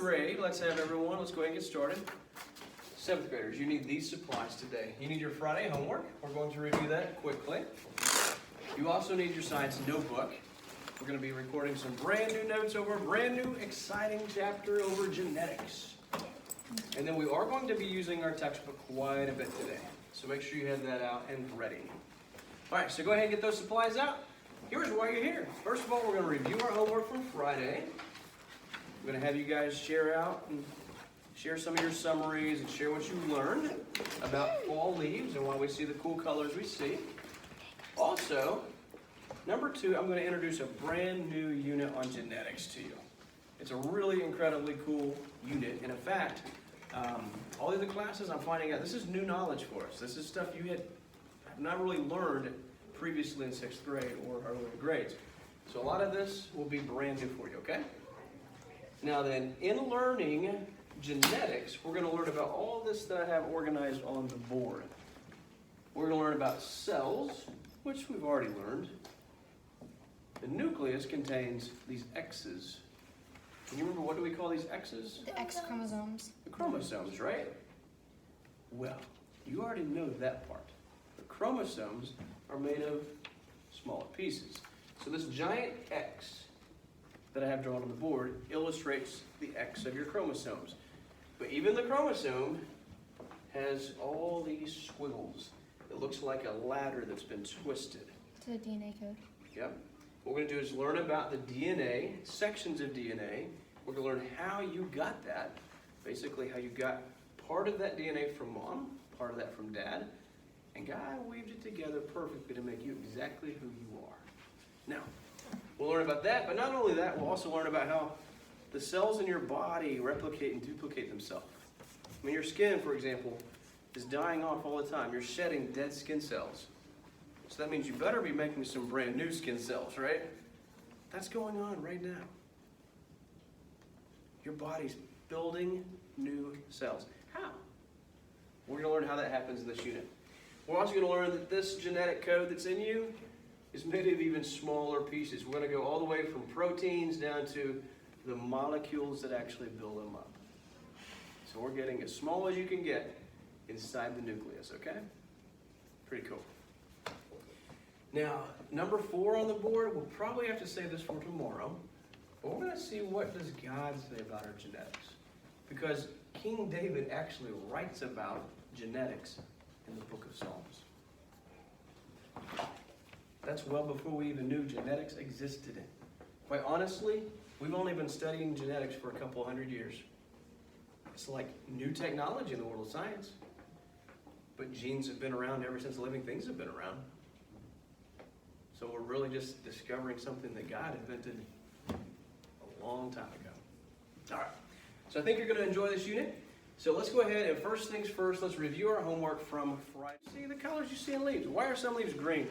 grade. Let's have everyone. Let's go ahead and get started. 7th graders, you need these supplies today. You need your Friday homework. We're going to review that quickly. You also need your science notebook. We're going to be recording some brand new notes over a brand new exciting chapter over genetics. And then we are going to be using our textbook quite a bit today. So make sure you have that out and ready. All right, so go ahead and get those supplies out. Here's why you're here. First of all, we're going to review our homework from Friday. I'm going to have you guys share out and share some of your summaries and share what you learned about fall leaves and why we see the cool colors we see. Also, number 2, I'm going to introduce a brand new unit on genetics to you. It's a really incredibly cool unit. And in fact, all the other classes I'm finding out, this is new knowledge for us. This is stuff you have not really learned previously in 6th grade or earlier grades. So a lot of this will be brand new for you, okay? Now then, in learning genetics, we're going to learn about all this that I have organized on the board. We're going to learn about cells, which we've already learned. The nucleus contains these X's. Can you remember what do we call these X's? The X chromosomes. The chromosomes, right? Well, you already know that part. The chromosomes are made of smaller pieces. So this giant X that I have drawn on the board illustrates the X of your chromosomes. But even the chromosome has all these squiggles. It looks like a ladder that's been twisted. It's a DNA code. Yep. What we're going to do is learn about the DNA, sections of DNA. We're going to learn how you got that. Basically how you got part of that DNA from mom, part of that from dad, and God weaved it together perfectly to make you exactly who you are. Now, we'll learn about that, but not only that, we'll also learn about how the cells in your body replicate and duplicate themselves. I mean, your skin, for example, is dying off all the time. You're shedding dead skin cells. So that means you better be making some brand new skin cells, right? That's going on right now. Your body's building new cells. How? We're going to learn how that happens in this unit. We're also going to learn that this genetic code that's in you is made of even smaller pieces. We're going to go all the way from proteins down to the molecules that actually build them up. So we're getting as small as you can get inside the nucleus, okay? Pretty cool. Now, number 4 on the board, we'll probably have to save this for tomorrow. But we're going to see what does God say about our genetics. Because King David actually writes about genetics in the book of Psalms. That's well before we even knew genetics existed. Quite honestly, we've only been studying genetics for a couple hundred years. It's like new technology in the world of science. But genes have been around ever since living things have been around. So we're really just discovering something that God invented a long time ago. All right. So I think you're going to enjoy this unit. So let's go ahead and first things first, let's review our homework from Friday. See the colors you see in leaves. Why are some leaves green?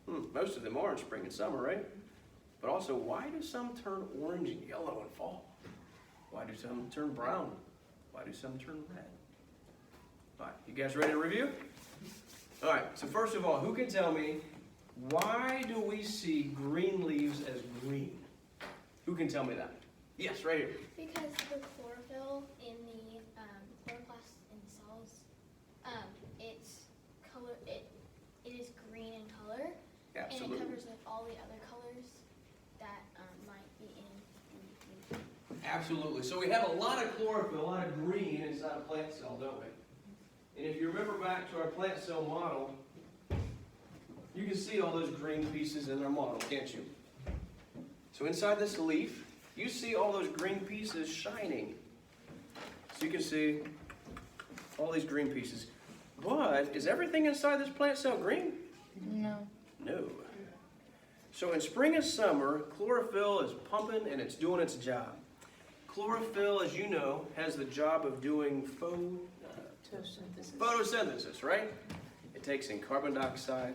Most of them are in spring and summer, right? But also, why do some turn orange and yellow in fall? Why do some turn brown? Why do some turn red? All right, you guys ready to review? All right, so first of all, who can tell me why do we see green leaves as green? Who can tell me that? Yes, right here. Because the chlorophyll in the chloroplast in the cells, it's color. It is green in color, Absolutely. and it covers like all the other colors that might be in the leaf. Absolutely. So we have a lot of chlorophyll, a lot of green inside a plant cell, don't we? And if you remember back to our plant cell model, you can see all those green pieces in our model, can't you? So inside this leaf, you see all those green pieces shining. So you can see all these green pieces. But is everything inside this plant cell green? No. No. So in spring and summer, chlorophyll is pumping and it's doing its job. Chlorophyll, as you know, has the job of doing photosynthesis, right? It takes in carbon dioxide,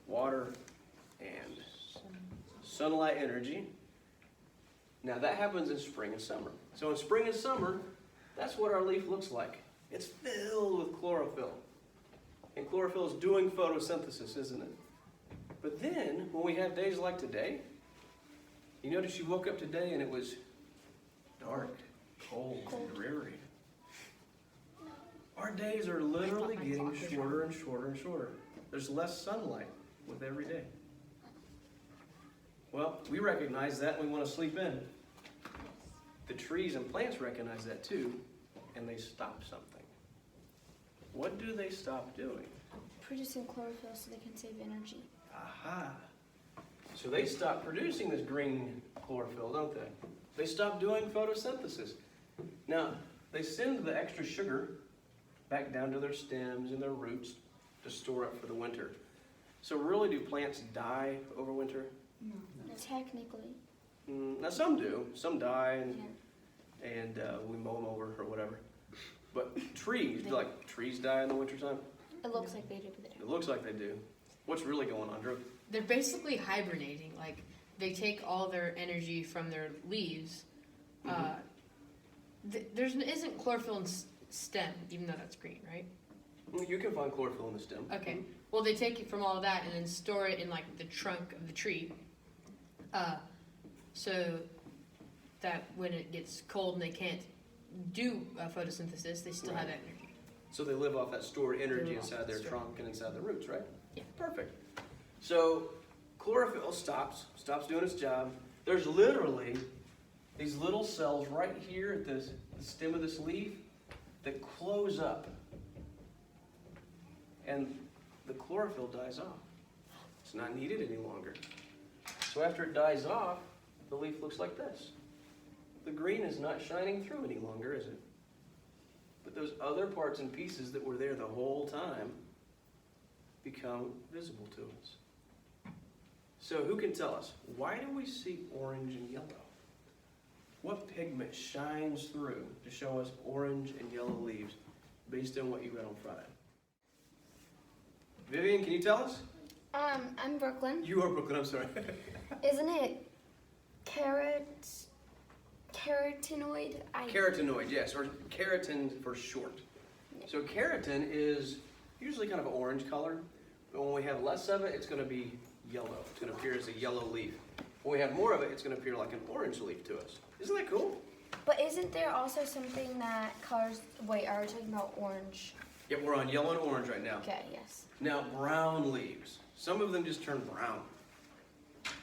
water, and sunlight energy. Now that happens in spring and summer. So in spring and summer, that's what our leaf looks like. It's filled with chlorophyll. And chlorophyll is doing photosynthesis, isn't it? But then, when we have days like today, you notice you woke up today and it was dark. Cold, Cold. and dreary. No. Our days are literally I thought my getting clock was shorter and shorter and shorter. There's less sunlight with every day. Well, we recognize that and we want to sleep in. Yes. The trees and plants recognize that too, and they stop something. What do they stop doing? Producing chlorophyll so they can save energy. Aha. So they stop producing this green chlorophyll, don't they? They stop doing photosynthesis. Now, they send the extra sugar back down to their stems and their roots to store up for the winter. So really, do plants die over winter? No. Technically. Now some do. Some die Yeah. and we mow them over or whatever. But trees, do like trees die in the wintertime? It looks like they do, but they It don't. looks like they do. What's really going on, Drew? They're basically hibernating. Like they take all their energy from their leaves. There isn't chlorophyll in stem, even though that's green, right? Well, you can find chlorophyll in the stem. Okay. Well, they take it from all of that and then store it in like the trunk of the tree, so that when it gets cold and they can't do photosynthesis, they still have that energy. So they live off that stored energy Live off inside that their stored- trunk and inside their roots, right? Yeah. Perfect. So chlorophyll stops doing its job. There's literally these little cells right here at the stem of this leaf that close up. And the chlorophyll dies off. It's not needed any longer. So after it dies off, the leaf looks like this. The green is not shining through any longer, is it? But those other parts and pieces that were there the whole time become visible to us. So who can tell us, why do we see orange and yellow? What pigment shines through to show us orange and yellow leaves based on what you read on Friday? Vivian, can you tell us? I'm Brooklyn. You are Brooklyn, I'm sorry. Isn't it carotenoid? Carotenoid, yes, or keratin for short. So keratin is usually kind of an orange color, but when we have less of it, it's going to be yellow. It's going to appear as a yellow leaf. When we have more of it, it's going to appear like an orange leaf to us. Isn't that cool? But isn't there also something that colors? Wait, are we talking about orange? Yep, we're on yellow and orange right now. Okay, yes. Now, brown leaves. Some of them just turn brown.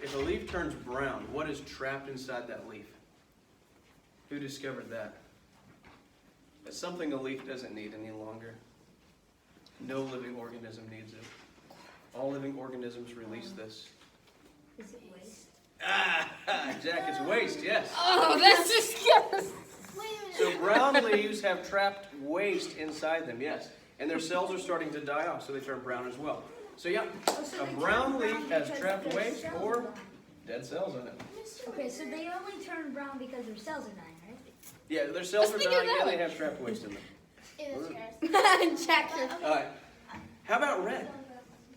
If a leaf turns brown, what is trapped inside that leaf? Who discovered that? It's something a leaf doesn't need any longer. No living organism needs it. All living organisms release this. Is it waste? Ah, Jack, it's waste, yes. Oh, that's disgusting. Wait a minute. So brown leaves have trapped waste inside them, yes. And their cells are starting to die off, so they turn brown as well. So yeah, a brown leaf has trapped waste or dead cells in it. Okay, so they only turn brown because their cells are dying, right? Yeah, their cells are Let's think of dying that and they one. have trapped waste in them. It is gross. Jack, All right. How about red?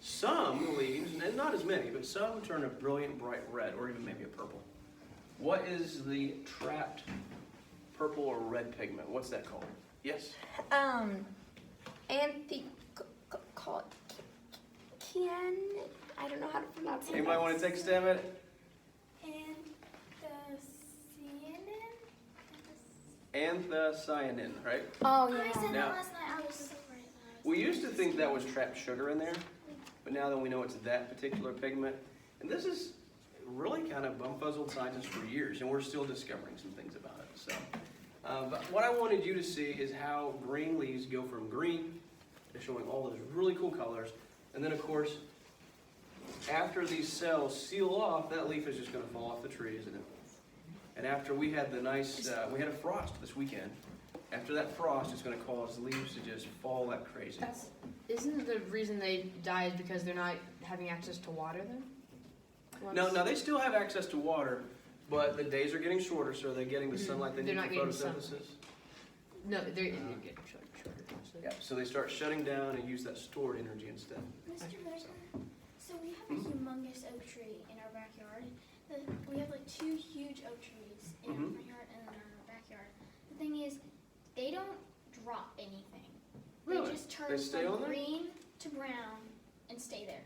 Some leaves, and not as many, but some turn a brilliant bright red or even maybe a purple. What is the trapped purple or red pigment? What's that called? Yes? I don't know how to pronounce it. Anybody want to take a stab at it? Anthocyanin, right? Oh, I yeah. said Now- that last night. I was so afraid. We used to think that was trapped sugar in there, but now that we know it's that particular pigment, and this is really kind of bumfuzzled scientists for years, and we're still discovering some things about it. So, but what I wanted you to see is how green leaves go from green to showing all those really cool colors, and then of course, after these cells seal off, that leaf is just going to fall off the tree, isn't it? And after we had we had a frost this weekend. After that frost, it's going to cause leaves to just fall like crazy. Isn't the reason they die is because they're not having access to water then? No, they still have access to water, but the days are getting shorter, so they're getting the sunlight they They're need not for getting sun. photosynthesis. No, they're getting shorter. Yeah, so they start shutting down and use that stored energy instead. Mr. Becker, so we have a humongous oak tree in our backyard. We have like 2 huge oak trees in our front yard and in our backyard. The thing is, they don't drop anything. Really? They just turn They stay from on there? green to brown and stay there.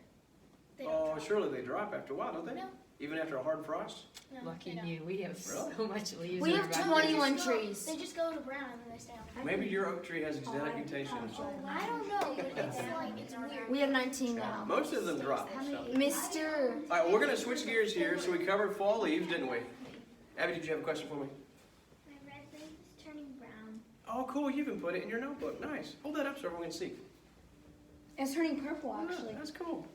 They don't Oh, drop. surely they drop after a while, don't they? No, Even after a hard frost? No, Lucky they don't. you. We have Really? so much leaves. We in have our backyard. 21 They just go- trees. They just go to brown and then they stay on. Maybe your oak tree has a genetic mutation or something. I don't know, but it's like, it's weird. We have 19 now. Most of them drop. So. Mr. All right, we're going to switch gears here. So we covered fall leaves, didn't we? Abby, did you have a question for me? My red leaf is turning brown. Oh, cool. You can put it in your notebook. Nice. Hold that up so everyone can see. It's turning purple, Oh, actually. that's cool.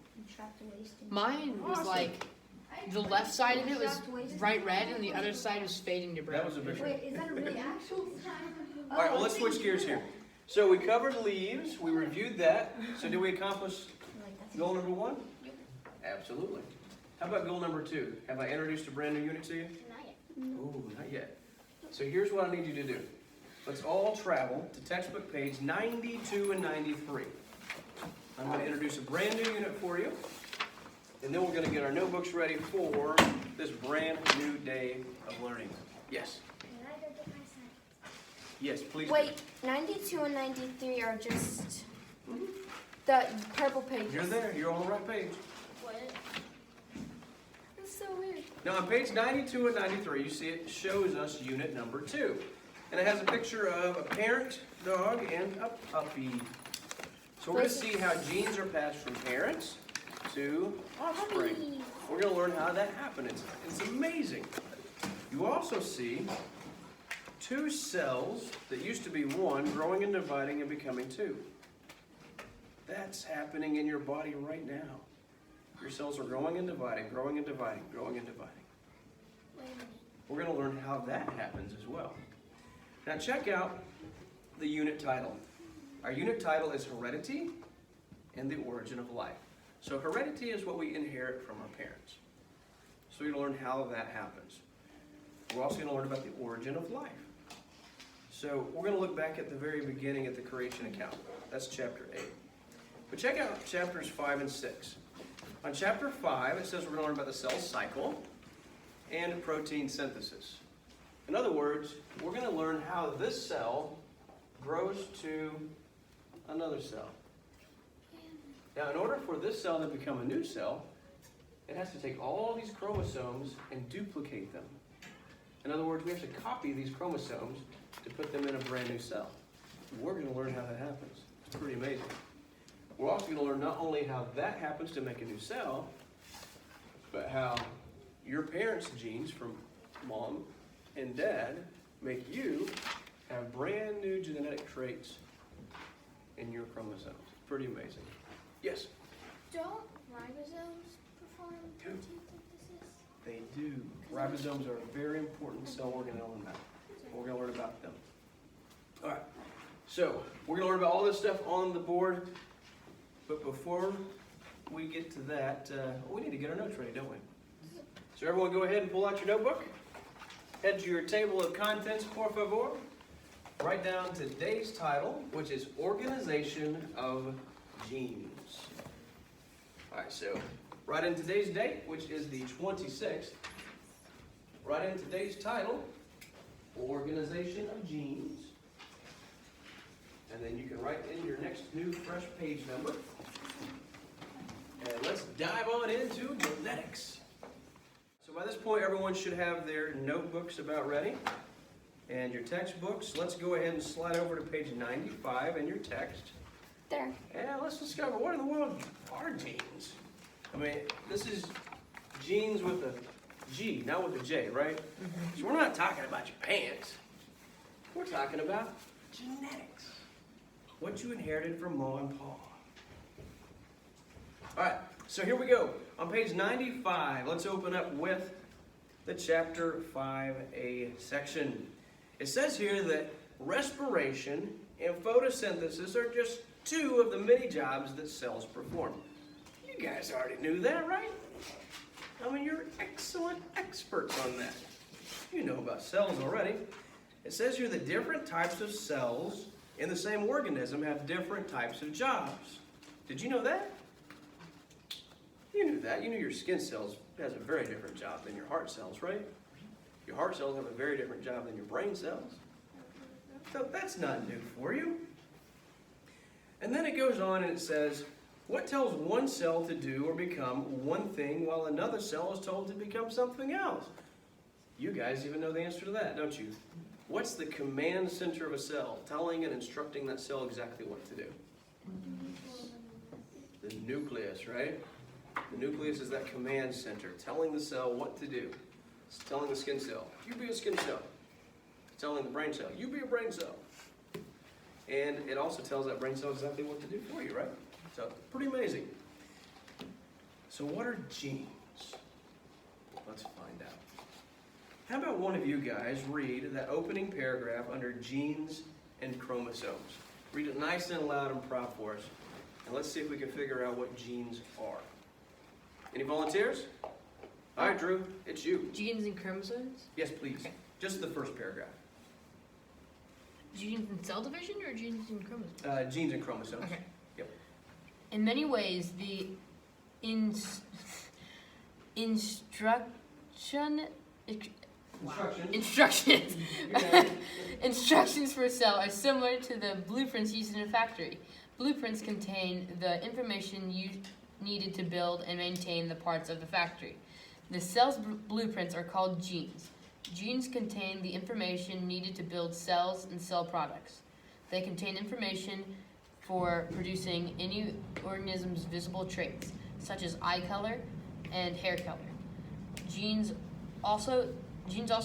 Mine was Awesome. like the left side of it was bright red, and the other side was fading to brown. That was a big one. Wait, is that a really actual sign? All right, well, let's switch gears here. So we covered leaves. We reviewed that. So did we accomplish goal number 1? Absolutely. How about goal number 2? Have I introduced a brand new unit to you? Not yet. Ooh, not yet. So here's what I need you to do. Let's all travel to textbook page 92 and 93. I'm going to introduce a brand new unit for you, and then we're going to get our notebooks ready for this brand new day of learning. Yes? Can I go get my sign? Yes, please. do. Wait, 92 and 93 are just the purple pages. You're there. You're on the right page. What? That's so weird. Now on page 92 and 93, you see it shows us unit number 2. And it has a picture of a parent dog and a puppy. So we're going to see how genes are passed from parents to offspring. We're going to learn how that happens. It's amazing. You also see 2 cells that used to be 1 growing and dividing and becoming 2. That's happening in your body right now. Your cells are growing and dividing, growing and dividing, growing and dividing. Wait a minute. We're going to learn how that happens as well. Now check out the unit title. Our unit title is Heredity and the Origin of Life. So heredity is what we inherit from our parents. So we're going to learn how that happens. We're also going to learn about the origin of life. So we're going to look back at the very beginning at the creation account. That's chapter 8. But check out chapters 5 and 6. On chapter 5, it says we're going to learn about the cell cycle and protein synthesis. In other words, we're going to learn how this cell grows to another cell. Now, in order for this cell to become a new cell, it has to take all these chromosomes and duplicate them. In other words, we have to copy these chromosomes to put them in a brand new cell. We're going to learn how that happens. It's pretty amazing. We're also going to learn not only how that happens to make a new cell, but how your parents' genes from mom and dad make you have brand new genetic traits in your chromosomes. Pretty amazing. Yes? Don't ribosomes perform protein synthesis? They do. Ribosomes are a very important cell organelle in that. We're going to learn about them. All right. So, we're going to learn about all this stuff on the board. But before we get to that, we need to get our notes ready, don't we? So everyone go ahead and pull out your notebook. Head to your table of contents, por favor. Write down today's title, which is Organization of Genes. All right, so write in today's date, which is the 26th. Write in today's title, Organization of Genes. And then you can write in your next new fresh page number. And let's dive on into genetics. So by this point, everyone should have their notebooks about ready. And your textbooks. Let's go ahead and slide over to page 95 in your text. There. And let's discover what in the world are genes. I mean, this is genes with a G, not with a J, right? So we're not talking about your pants. We're talking about genetics. What you inherited from Mom and Pa. All right, so here we go. On page 95, let's open up with the chapter 5A section. It says here that respiration and photosynthesis are just 2 of the many jobs that cells perform. You guys already knew that, right? I mean, you're excellent experts on that. You know about cells already. It says here that different types of cells in the same organism have different types of jobs. Did you know that? You knew that. You knew your skin cells has a very different job than your heart cells, right? Your heart cells have a very different job than your brain cells. So that's not new for you. And then it goes on and it says, What tells one cell to do or become one thing while another cell is told to become something else? You guys even know the answer to that, don't you? What's the command center of a cell, telling and instructing that cell exactly what to do? The nucleus, right? The nucleus is that command center, telling the cell what to do. It's telling the skin cell, you be a skin cell. It's telling the brain cell, you be a brain cell. And it also tells that brain cell exactly what to do for you, right? So, pretty amazing. So what are genes? Let's find out. How about one of you guys read that opening paragraph under genes and chromosomes? Read it nice and loud and proud for us. And let's see if we can figure out what genes are. Any volunteers? All right, Drew, it's you. Genes and chromosomes? Yes, please. Okay. Just the first paragraph. Genes and cell division or genes and chromosomes? Genes and chromosomes. Okay. Yep. In many ways, the instructions instructions for a cell are similar to the blueprints used in a factory. Blueprints contain the information needed to build and maintain the parts of the factory. The cell's blueprints are called genes. Genes contain the information needed to build cells and cell products. They contain information for producing any organism's visible traits, such as eye color and hair color. Genes also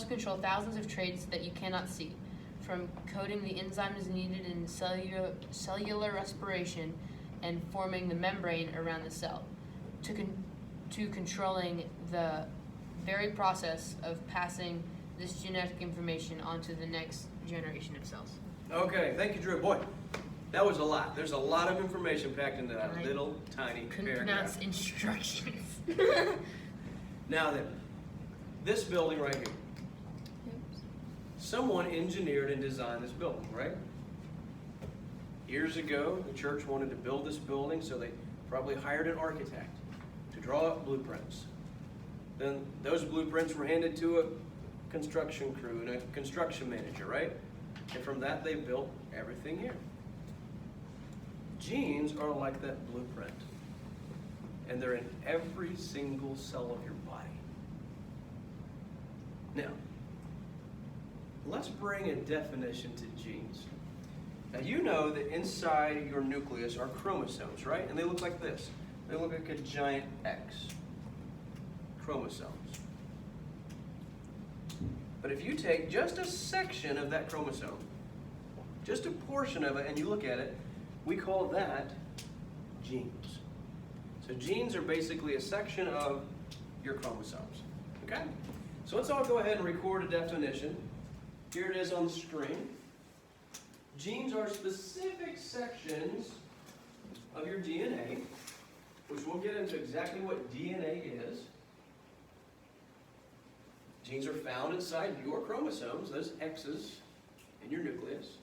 control thousands of traits that you cannot see, from coding the enzymes needed in cellular respiration and forming the membrane around the cell, to controlling the very process of passing this genetic information onto the next generation of cells. Okay, thank you, Drew. Boy, that was a lot. There's a lot of information packed into that I little tiny Couldn't paragraph. pronounce instructions. Now then, this building right here. Someone engineered and designed this building, right? Years ago, the church wanted to build this building, so they probably hired an architect to draw up blueprints. Then those blueprints were handed to a construction crew and a construction manager, right? And from that, they built everything here. Genes are like that blueprint, and they're in every single cell of your body. Now, let's bring a definition to genes. Now, you know that inside your nucleus are chromosomes, right? And they look like this. They look like a giant X. Chromosomes. But if you take just a section of that chromosome, just a portion of it, and you look at it, we call that genes. So genes are basically a section of your chromosomes. Okay? So let's all go ahead and record a definition. Here it is on the screen. Genes are specific sections of your DNA, which we'll get into exactly what DNA is. Genes are found inside your chromosomes, those X's in your nucleus.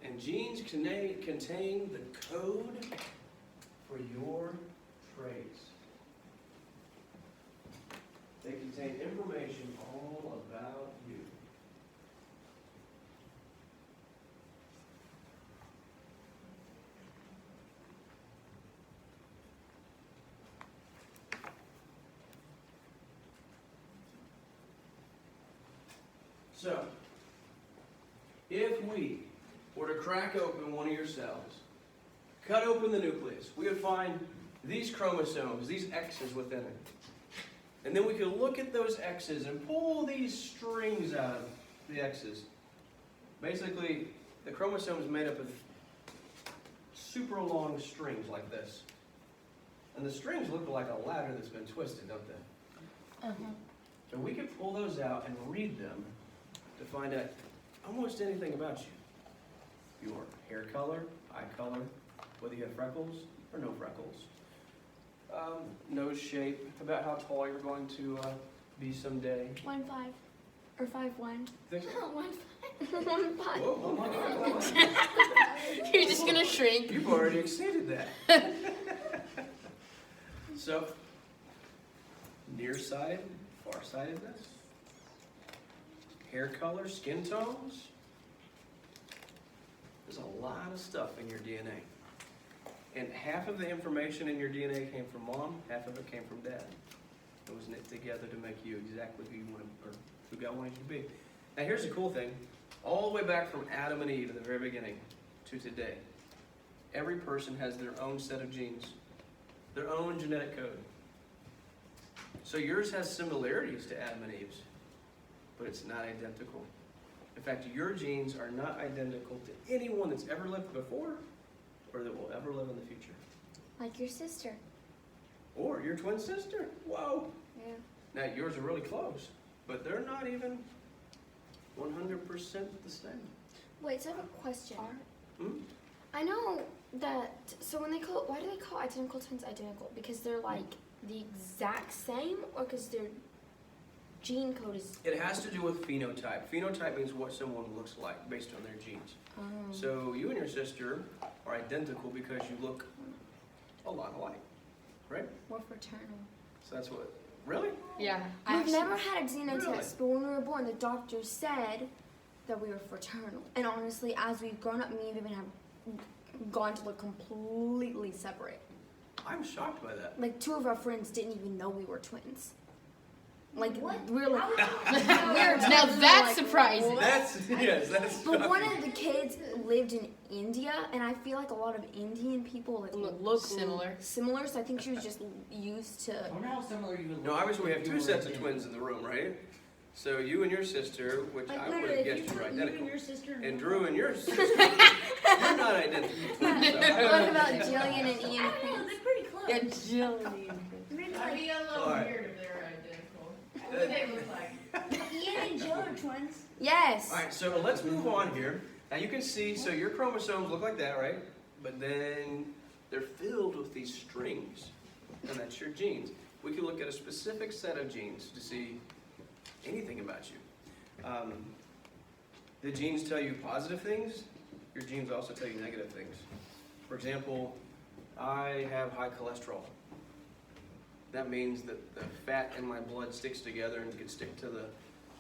And genes contain the code for your traits. They contain information all about you. So, if we were to crack open one of your cells, cut open the nucleus, we would find these chromosomes, these X's within it. And then we could look at those X's and pull these strings out of the X's. Basically, the chromosome is made up of super long strings like this. And the strings look like a ladder that's been twisted, don't they? So we could pull those out and read them to find out almost anything about you. Your hair color, eye color, whether you have freckles or no freckles. Nose shape, about how tall you're going to be someday. 1'5" or 5'1". Think- 1'5". Whoa, hold on. You're just gonna shrink. You've already exceeded that. So, nearsighted, farsightedness, hair color, skin tones. There's a lot of stuff in your DNA. And half of the information in your DNA came from mom, half of it came from dad. It was knit together to make you exactly who you wanted, or who God wanted you to be. Now here's the cool thing. All the way back from Adam and Eve at the very beginning to today, every person has their own set of genes, their own genetic code. So yours has similarities to Adam and Eve's, but it's not identical. In fact, your genes are not identical to anyone that's ever lived before or that will ever live in the future. Like your sister. Or your twin sister. Whoa. Yeah. Now, yours are really close, but they're not even 100% the same. Wait, so I have a question. Hmm? I know that, so when they call, why do they call identical twins identical? Because they're like the exact same, or because their gene code is... It has to do with phenotype. Phenotype means what someone looks like based on their genes. So you and your sister are identical because you look a lot alike, right? We're fraternal. So that's what, really? Yeah. We've never had a DNA Really? test, but when we were born, the doctor said that we were fraternal. And honestly, as we've grown up, me and Vivian have gone to look completely separate. I'm shocked by that. Like, 2 of our friends didn't even know we were twins. Like, What? we're like... Now that's surprising. That's, yes, that's But one shocking. of the kids lived in India, and I feel like a lot of Indian people like, Look similar. Similar, so I think she was just used to... I wonder how similar you would look. No, obviously we have if you 2 were sets a of kid. twins in the room, right? So you and your sister, which Like I would literally, have if guessed you were you and identical. your sister And Drew and your sister, you're not identical twins. So What about Jillian and Ian? I don't know, they're pretty close. Yeah, Jillian. Maybe That'd be a little Alright. weird if they were identical. What would they look like? Ian and Jill are twins. Yes. Alright, so let's move on here. Now you can see, so your chromosomes look like that, right? But then they're filled with these strings, and that's your genes. We can look at a specific set of genes to see anything about you. The genes tell you positive things. Your genes also tell you negative things. For example, I have high cholesterol. That means that the fat in my blood sticks together and can stick to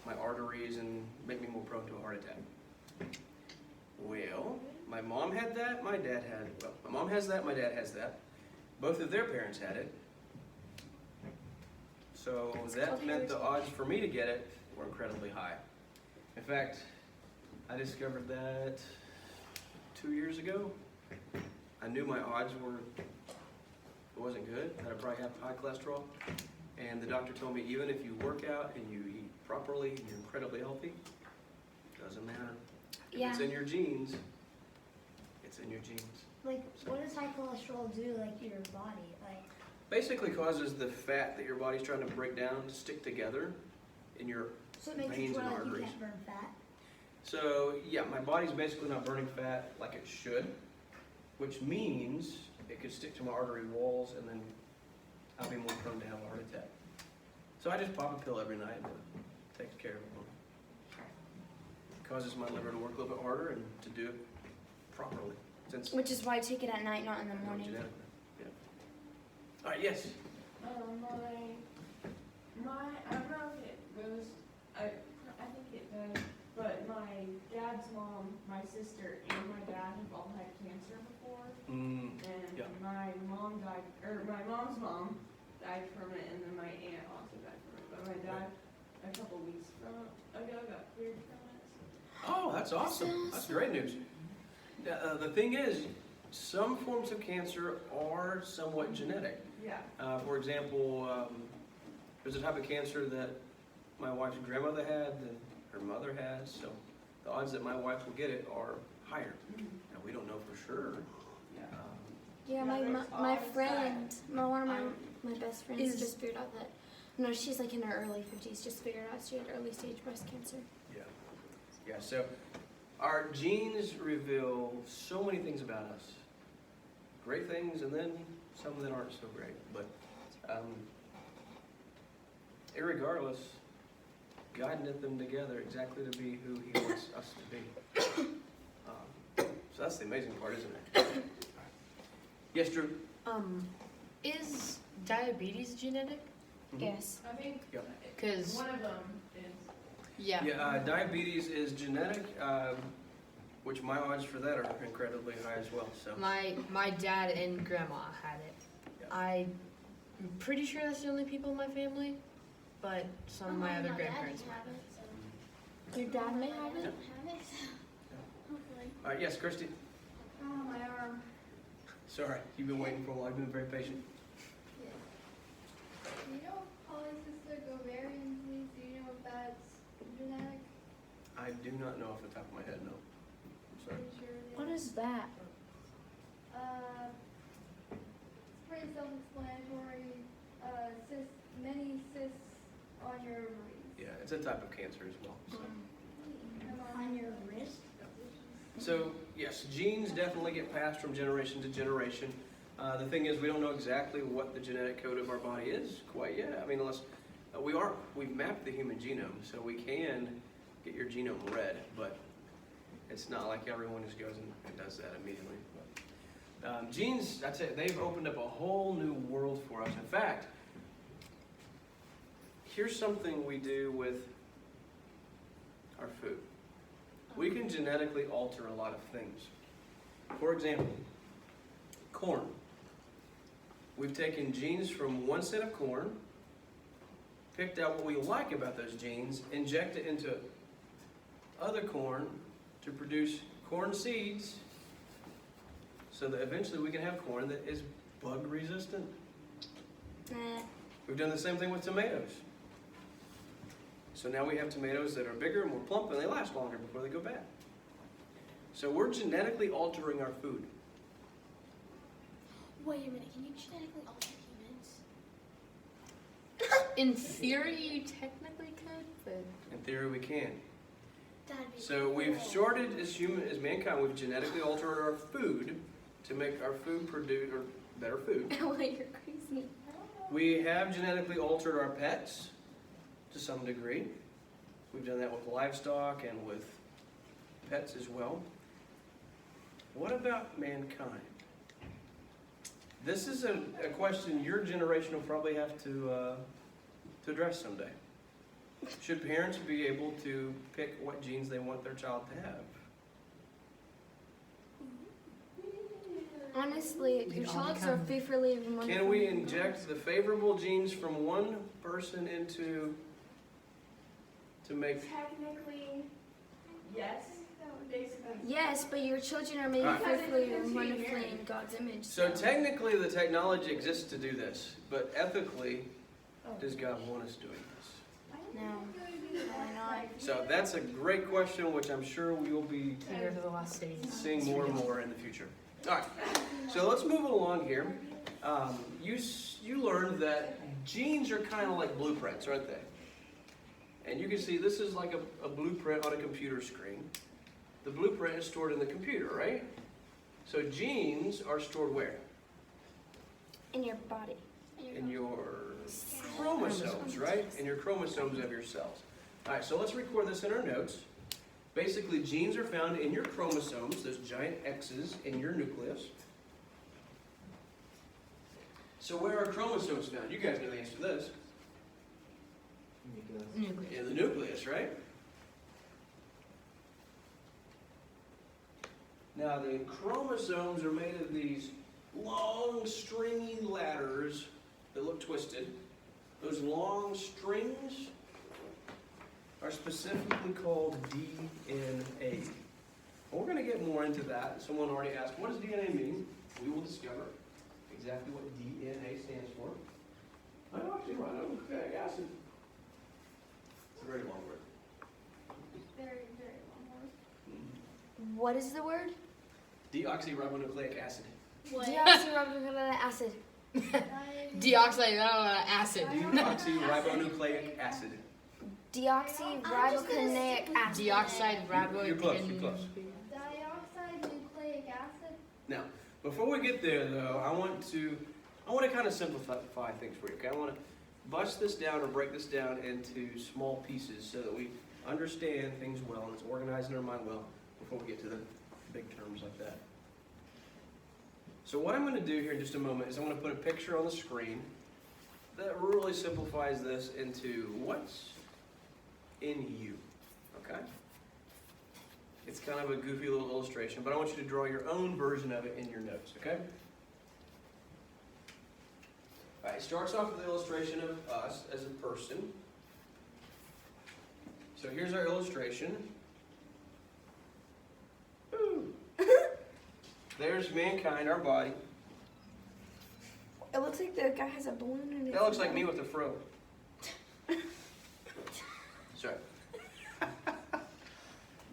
my arteries and make me more prone to a heart attack. Well, my mom had that, my dad had, well, my mom has that, my dad has that. Both of their parents had it. So that meant the odds for me to get it were incredibly high. In fact, I discovered that 2 years ago. I knew my odds wasn't good, that I'd probably have high cholesterol. And the doctor told me even if you work out and you eat properly and you're incredibly healthy, doesn't matter. If it's in your genes, it's in your genes. Like, what does high cholesterol do, like, to your body? Like, Basically causes the fat that your body's trying to break down to stick together in your so it makes veins it so and like you arteries. can't burn fat. So yeah, my body's basically not burning fat like it should, which means it could stick to my artery walls and then I'll be more prone to have a heart attack. So I just pop a pill every night that takes care of it. Causes my liver to work a little bit harder and to do it properly. Since Which is why I take it at night, not in the morning. genetically. Yeah. All right, yes. I don't know if it goes, I think it does, but my dad's mom, my sister, and my dad have all had cancer before. Mm, And Yeah. my mom died, or my mom's mom died from it, and then my aunt also died from it. But my dad, a couple weeks ago, got cleared from it. oh, that's awesome. That's great news. The thing is, some forms of cancer are somewhat genetic. Yeah. For example, there's a type of cancer that my wife's grandmother had, that her mother has, so the odds that my wife will get it are higher. Now, we don't know for sure. Yeah. Yeah, my friend, one of my best friends just figured out that, no, she's like in her early 50s, just figured out she had early stage breast cancer. Yeah, so our genes reveal so many things about us. Great things, and then some that aren't so great. But irregardless, God knit them together exactly to be who He wants us to be. So that's the amazing part, isn't it? Yes, Drew? Is diabetes genetic? Mhm. Yes. I think Because one of them is. yeah. Yeah, diabetes is genetic. which my odds for that are incredibly high as well. So My dad and grandma had it. Yeah. I'm pretty sure that's the only people in my family, but some of my other grandparents have might. it, so. Your dad may have I it? don't have it, so hopefully. all right, yes, Christy. Oh, my arm. Sorry, you've been waiting for a while. You've been very patient. Do you know polycystic ovarian disease? Do you know if that's genetic? I do not know off the top of my head. No. I'm sorry. Pretty sure it What is. is that? It's pretty self-explanatory. Many cysts on your ovaries. Yeah, it's a type of cancer as well. So. On your wrist? So, yes, genes definitely get passed from generation to generation. The thing is, we don't know exactly what the genetic code of our body is quite yet. I mean, unless we've mapped the human genome, so we can get your genome read, but it's not like everyone just goes and does that immediately. But, genes, I'd say they've opened up a whole new world for us. In fact, here's something we do with our food. We can genetically alter a lot of things. For example, corn. We've taken genes from one set of corn, picked out what we like about those genes, inject it into other corn to produce corn seeds so that eventually we can have corn that is bug resistant. We've done the same thing with tomatoes. So now we have tomatoes that are bigger and more plump and they last longer before they go bad. So we're genetically altering our food. Wait a minute, can you genetically alter humans? In theory, you technically could, but In theory, we can. That'd be So cool. we've started as mankind, we've genetically altered our food to make our food produce or better food. Wait, you're crazy. We have genetically altered our pets to some degree. We've done that with livestock and with pets as well. What about mankind? This is a question your generation will probably have to address someday. Should parents be able to pick what genes they want their child to have? Honestly, We your all child's become- are fearfully wonderful. Can we inject the favorable genes from one person into to make? Technically, yes, basically. Yes, but your children are made Alright. fearfully and wonderfully in God's image. So technically the technology exists to do this, but ethically, does God want us doing this? No, why not? So that's a great question, which I'm sure we will be here for the last days. seeing more and more in the future. All right, so let's move along here. You learned that genes are kind of like blueprints, aren't they? And you can see this is like a blueprint on a computer screen. The blueprint is stored in the computer, right? So genes are stored where? In your body. In your chromosomes, right? In your chromosomes of your cells. All right, so let's record this in our notes. Basically, genes are found in your chromosomes, those giant X's in your nucleus. So where are chromosomes found? You guys know the answer to this. Nucleus. In the nucleus, right? Now, the chromosomes are made of these long, stringy ladders that look twisted. Those long strings are specifically called DNA. Well, we're going to get more into that. Someone already asked, what does DNA mean? We will discover exactly what DNA stands for. I know actually ribonucleic acid. It's a very long word. Very, very long word. What is the word? Deoxyribonucleic acid. Deoxyribonucleic acid. Deoxide acid. Deoxyribonucleic acid. Deoxyribonucleic acid. Deoxide You're close, you're close. Dioxide nucleic acid. Now, before we get there though, I want to kind of simplify things for you, okay? I want to bust this down or break this down into small pieces so that we understand things well and it's organized in our mind well before we get to the big terms like that. So what I'm going to do here in just a moment is I'm going to put a picture on the screen that really simplifies this into what's in you, okay? It's kind of a goofy little illustration, but I want you to draw your own version of it in your notes, okay? All right, it starts off with an illustration of us as a person. So here's our illustration. Ooh. There's mankind, our body. It looks like the guy has a balloon in his That looks like mouth. me with a fro. Sorry.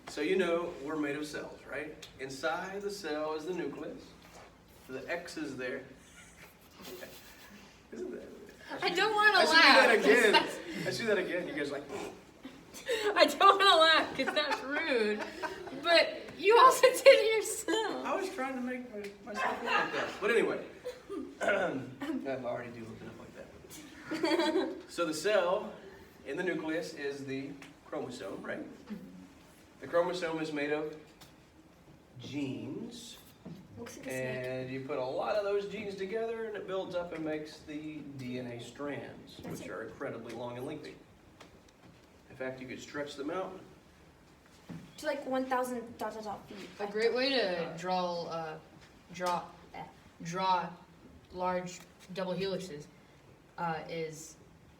So you know we're made of cells, right? Inside the cell is the nucleus. The X is there. Isn't that? I don't want I to should do that laugh. again. I should do that again. You guys are like, I don't want to laugh because that's rude. But you also did it yourself. I was trying to make myself look like that. But anyway, I already do look enough like that. So the cell in the nucleus is the chromosome, right? The chromosome is made of genes, Looks like a snake. and you put a lot of those genes together, and it builds up and makes the DNA strands, which are incredibly long and lengthy. In fact, you could stretch them out. To like 1,000 ... feet. A great way to draw large double helixes is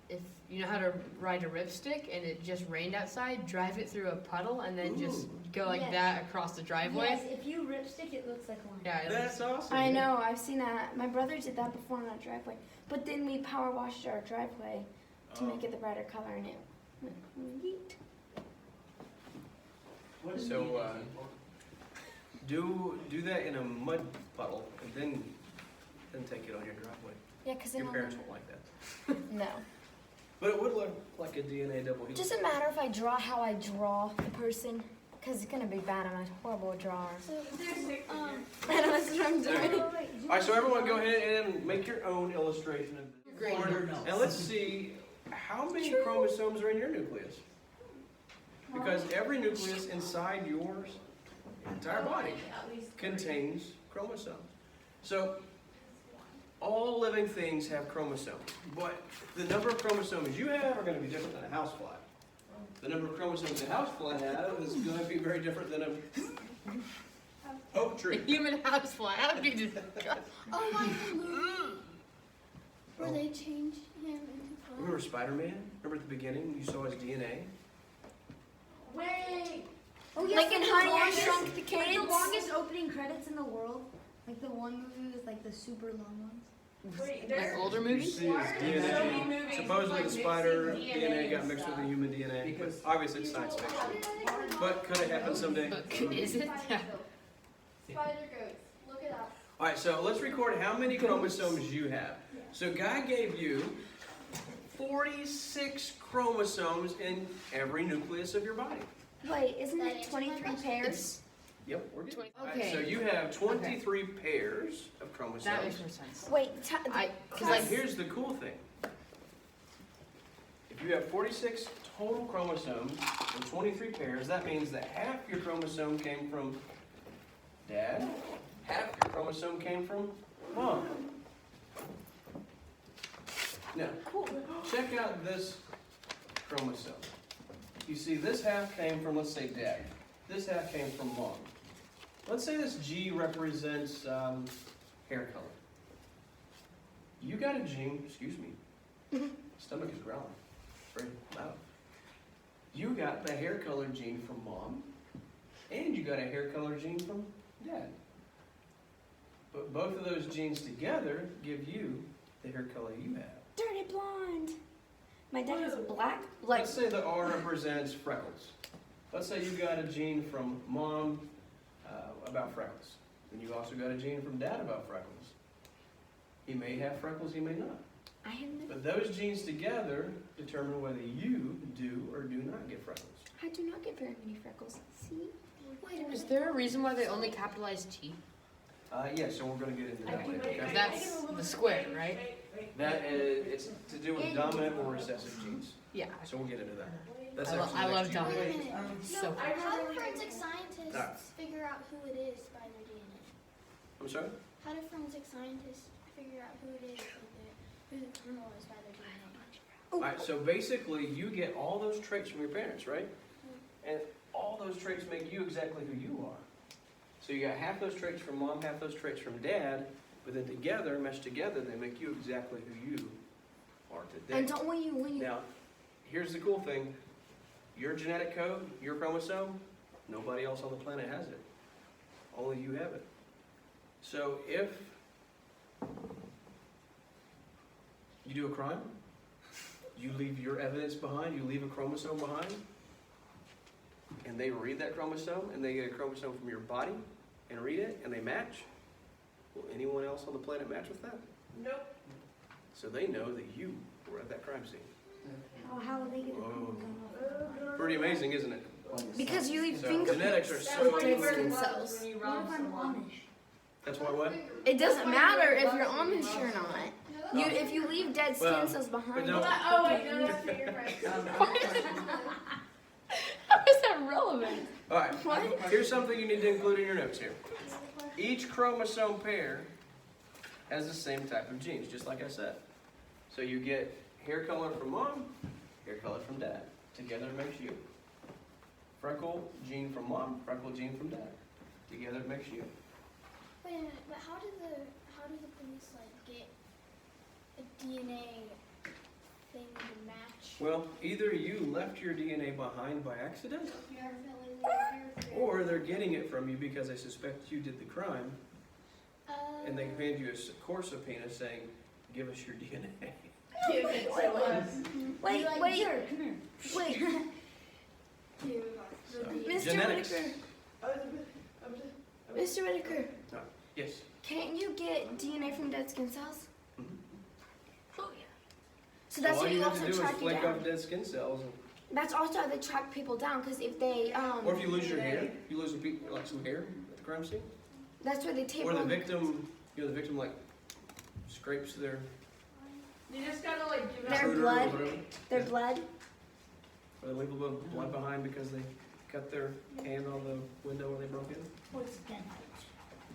if you know how to ride a ripstick and it just rained outside, drive it through a puddle and then just go like Yes. that across the driveway. Yes, if you ripstick, it looks like one. Yeah, That's awesome. I know, I've seen that. My brother did that before on our driveway. But then we power washed our driveway to make it the brighter color, and it went neat. So do that in a mud puddle, and then take it on your driveway. Yeah, because then Your I'll parents won't like that. no. But it would look like a DNA double It helix. doesn't matter if I draw how I draw the person, because it's gonna be bad. I'm a horrible drawer. So there's I know that's what I'm doing. All right, so everyone go ahead and make your own illustration of this. Great. And let's see how many chromosomes are in your nucleus. Because every nucleus inside yours entire body At least contains chromosomes. So all living things have chromosomes, but the number of chromosomes you have are going to be different than a housefly. The number of chromosomes a housefly has is going to be very different than a oak A tree. human housefly. How could you oh my God, where they change him into Remember Spider-Man? Remember at the beginning you saw his DNA? Wait! Oh, yes, Like in the Honey, I longest- Shrunk the Like Kids. the longest opening credits in the world. Like the one movie was like the super long ones. Wait, like older You movies? see his Why are there so many DNA. movies Supposedly with, the like, spider mixing DNA got and mixed with stuff? the human DNA. But obviously it's science fiction. But could it happen someday? Is it? Yeah. Spider goats. Look it up. All right, so let's record how many chromosomes you have. So Guy gave you 46 chromosomes in every nucleus of your body. Wait, isn't That it answers 23 my question. pairs? Yep, we're good. All right, Okay. so you have 23 pairs of chromosomes. That makes more sense. Wait, Because Now, like here's the cool thing. If you have 46 total chromosomes and 23 pairs, that means that half your chromosome came from Dad, half your chromosome came from Mom. Now, check out this chromosome. You see, this half came from, let's say, Dad. This half came from Mom. Let's say this G represents hair color. You got a gene, excuse me, stomach is growling, very loud. You got the hair color gene from Mom, and you got a hair color gene from Dad. But both of those genes together give you the hair color you have. Dirty blonde. My dad has black, like, Let's say the R represents freckles. Let's say you got a gene from Mom about freckles. And you also got a gene from Dad about freckles. He may have freckles, he may not. I have no, But those genes together determine whether you do or do not get freckles. I do not get very many freckles. See? Wait a minute. is there a reason why they only capitalize T? Yeah, so we're going to get into that later. Because Okay? that's the square, right? That is, it's to do with dominant or recessive genes. Yeah. So we'll get into that. That's I actually love next year. dominant. Wait a minute. So No, how do forensic scientists Ah. figure out who it is by their DNA? I'm sorry? How do forensic scientists figure out who it is, who the criminal is by their DNA? Alright, so basically you get all those traits from your parents, right? And all those traits make you exactly who you are. So you got half those traits from mom, half those traits from dad, but then together, meshed together, they make you exactly who you are today. And don't when you Now, here's the cool thing. Your genetic code, your chromosome, nobody else on the planet has it. Only you have it. So if you do a crime, you leave your evidence behind, you leave a chromosome behind, and they read that chromosome, and they get a chromosome from your body, and read it, and they match, will anyone else on the planet match with that? Nope. So they know that you were at that crime scene. How would they get the Whoa. chromosome? Pretty amazing, isn't it? because you leave So fingerprints. genetics are That's so why you dead wear skin gloves cells. when you What rob if I'm someone. Amish? That's why what? It doesn't matter if you're Amish or not. If you leave dead skin Well, cells behind. no. Oh wait, no, that's fingerprints. How is that relevant? All right, What? here's something you need to include in your notes here. Each chromosome pair has the same type of genes, just like I said. So you get hair color from mom, hair color from dad. Together it makes you. Freckle gene from mom, freckle gene from dad. Together it makes you. Wait a minute, but how do the police like get a DNA thing to match? Well, either you left your DNA behind by accident, or they're getting it from you because they suspect you did the crime, and they hand you a course subpoena saying, give us your DNA. Give it to us. Wait, Like, wait, here, come here. wait. So, Mr. genetics. Whitaker, Mr. Whitaker, Yes. can't you get DNA from dead skin cells? Mhm. Oh yeah. So that's all what you you have to also do is track you flake down. off dead skin cells. That's also how they track people down, because if they Or if you lose your hair, you lose like some hair at the crime scene. that's where they tape Or the on. victim, the victim like scrapes their You just gotta like give Their out. intruder blood? or whatever. Their Yeah. blood. Or they leave a little blood behind because they cut their hand on the window when they broke in. What's that?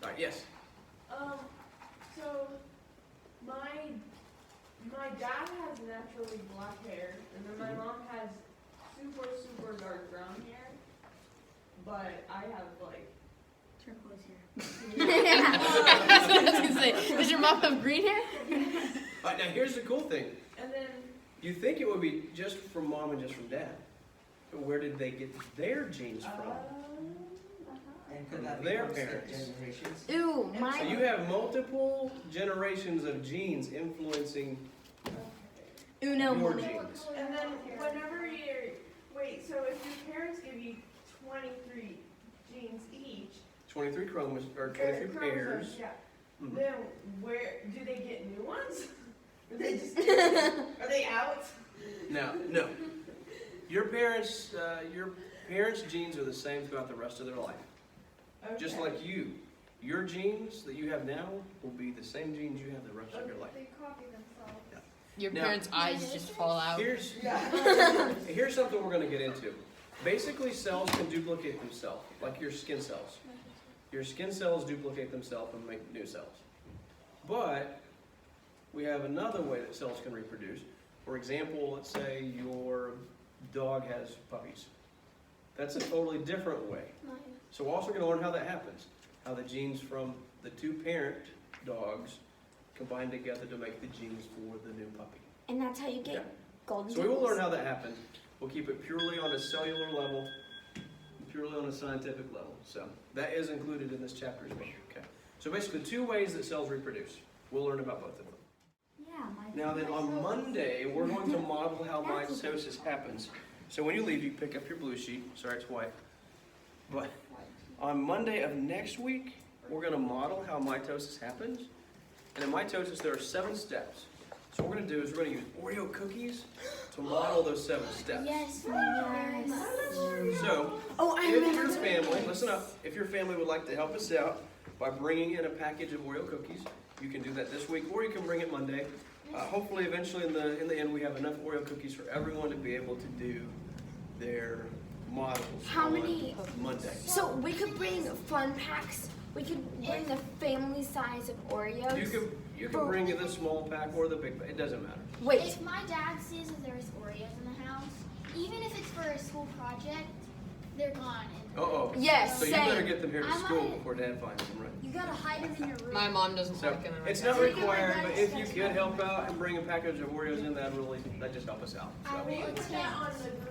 All right, yes. So my dad has naturally black hair, and then my mom has super dark brown hair. But I have like. Turquoise here. I was gonna say, does your mom have green hair? All right, now here's the cool thing. And then You think it would be just from mom and just from dad. But where did they get their genes from? And could that be Their from step parents. generations? Ooh, So my. you have multiple generations of genes influencing Uno. your genes. And then whenever you're, wait, so if your parents give you 23 genes each, 23 chromosomes, or or 23 chromosomes, pairs. yeah, Mhm. then where, do they get new ones? Or they just, are they out? No. Your parents' genes are the same throughout the rest of their life. Just Okay. like you. Your genes that you have now will be the same genes you have the rest of your life. They copy themselves. Your Now- parents' eyes just fall out. Here's Yeah. Here's something we're going to get into. Basically, cells can duplicate themselves, like your skin cells. Your skin cells duplicate themselves and make new cells. But we have another way that cells can reproduce. For example, let's say your dog has puppies. That's a totally different way. So we're also going to learn how that happens. How the genes from the two parent dogs combine together to make the genes for the new puppy. And that's how you get Yeah. golden. So we will doodles. learn how that happens. We'll keep it purely on a cellular level, purely on a scientific level. So that is included in this chapter as well. Okay. So basically 2 ways that cells reproduce. We'll learn about both of them. Yeah, my. Now then on Monday, we're going to model how mitosis happens. So when you leave, you pick up your blue sheet. Sorry, it's white. But on Monday of next week, we're going to model how mitosis happens. And in mitosis, there are 7 steps. So what we're going to do is we're going to use Oreo cookies to model those 7 steps. Yes, So Oh, I if remember. your family, listen up, if your family would like to help us out by bringing in a package of Oreo cookies, you can do that this week, or you can bring it Monday. Hopefully, eventually, in the end, we have enough Oreo cookies for everyone to be able to do their models How on many- Monday. So we could bring fun packs. We could bring the family size of Oreos. You can bring in the small pack or the big pack. It doesn't matter. Wait. If my dad sees that there's Oreos in the house, even if it's for a school project, they're gone. Uh-oh. Yes, So you same. better get them here to I school might- before Dad finds them, right? You gotta hide them in your room. My mom doesn't So, like them. it's not required, but if you could help out and bring a package of Oreos in, that just help us out. I So. will Put that attempt. on the